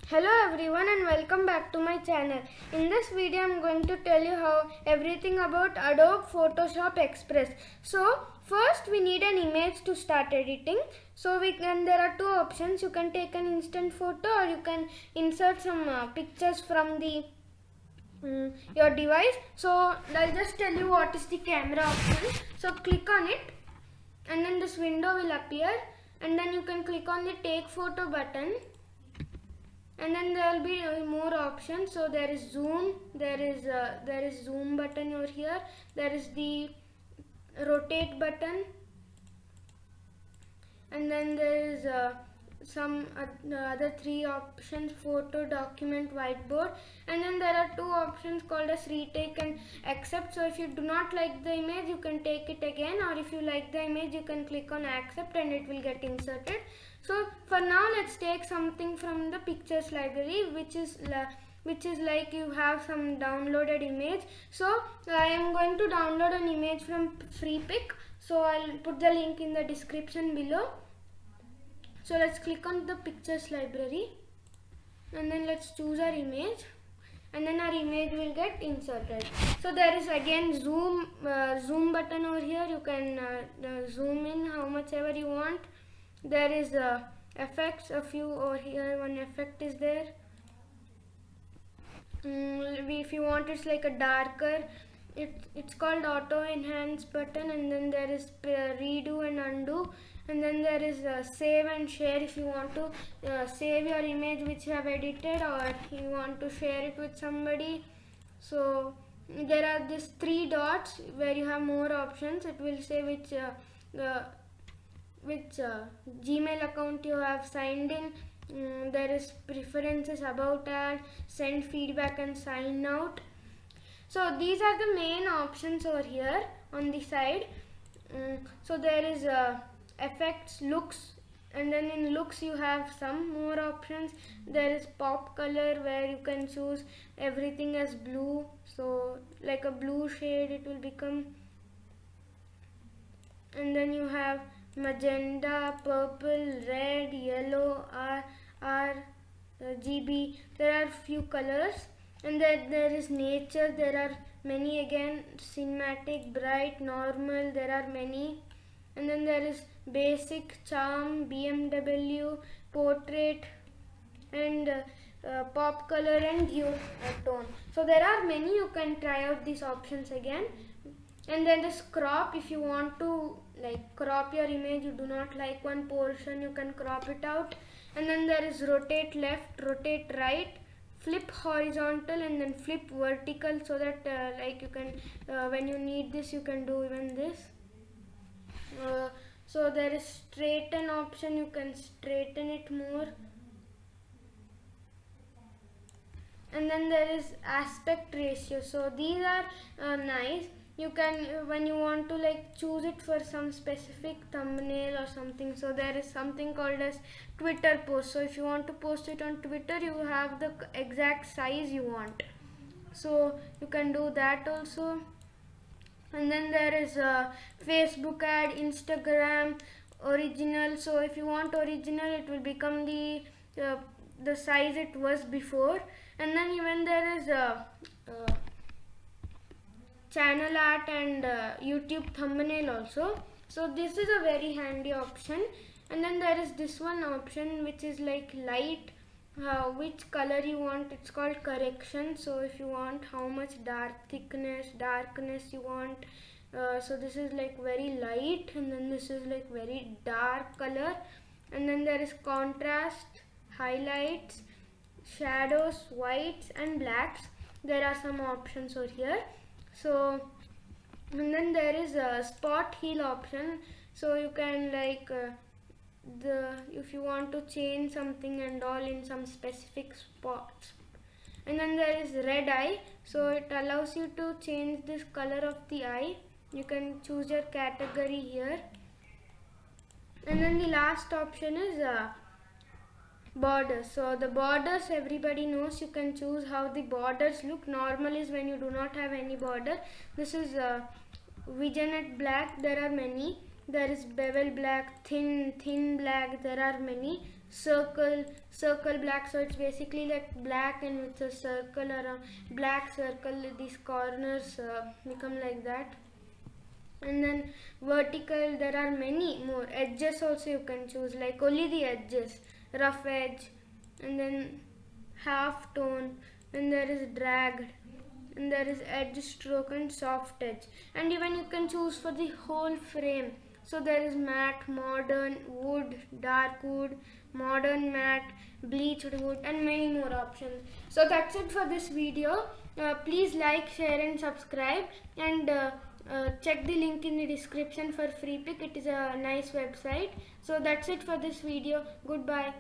Hello everyone and welcome back to my channel. In this video I am going to tell you how everything about Adobe Photoshop Express. So first we need an image to start editing. So there are two options. You can take an instant photo or you can insert some pictures from the your device. So I'll just tell you what is the camera option. So click on it and then this window will appear and then you can click on the take photo button. And then there will be more options. So there is zoom, there is zoom button over here, there is the rotate button, and then there is some other three options: photo, document, whiteboard. And then there are two options called as retake and accept. So if you do not like the image, you can take it again, or if you like the image, you can click on accept and it will get inserted. So for now let's take something from the pictures library, which is like you have some downloaded image. So I am going to download an image from FreePic. So I'll put the link in the description below. So let's click on the pictures library and then let's choose our image and then our image will get inserted. So there is again zoom button over here. You can zoom in how much ever you want. There is effects, a few over here. One effect is there. If you want, it's like a darker. It's called auto enhance button, and then there is redo and undo, and then there is save and share. If you want to save your image which you have edited, or you want to share it with somebody. So there are these three dots where you have more options. It will say which Gmail account you have signed in. There is preferences, about ad, send feedback, and sign out. So these are the main options over here on the side. So there is effects, looks, and then in looks you have some more options. There is pop color where you can choose everything as blue. So like a blue shade it will become. And then you have magenta, purple, red, yellow, RGB. There are few colors. And then there is nature. There are many again. Cinematic, bright, normal. There are many. And then there is basic, charm, BMW, portrait, and pop color and hue tone. So there are many. You can try out these options again. And then this crop, if you want to like crop your image, you do not like one portion, you can crop it out. And then there is rotate left, rotate right, flip horizontal, and then flip vertical, so that like you can when you need this you can do even this. So there is straighten option, you can straighten it more. And then there is aspect ratio. So these are nice. You can, when you want to like choose it for some specific thumbnail or something. So there is something called as Twitter post. So if you want to post it on Twitter, you have the exact size you want. So you can do that also. And then there is Facebook ad, Instagram, original. So if you want original, it will become the size it was before. And then even there is channel art and YouTube thumbnail also. So this is a very handy option. And then there is this one option which is like light, which color you want. It's called correction. So if you want how much darkness you want. So this is like very light, and then this is like very dark color. And then there is contrast, highlights, shadows, whites and blacks. There are some options over here. So and then there is a spot heal option. So you can like if you want to change something and all in some specific spots. And then there is red eye. So it allows you to change this color of the eye. You can choose your category here. And then the last option is borders. So the borders, everybody knows, you can choose how the borders look. Normal is when you do not have any border. This is vignette black. There are many. There is bevel black, thin black. There are many. circle black, so it's basically like black and with a circle around, black circle, these corners become like that. And then vertical, there are many more edges also you can choose, like only the edges, rough edge, and then half tone, and there is dragged, and there is edge stroke and soft edge, and even you can choose for the whole frame. So there is matte, modern, wood, dark wood, modern matte, bleached wood, and many more options. So that's it for this video. Please like, share and subscribe, and check the link in the description for free pick. It is a nice website. So that's it for this video. Goodbye.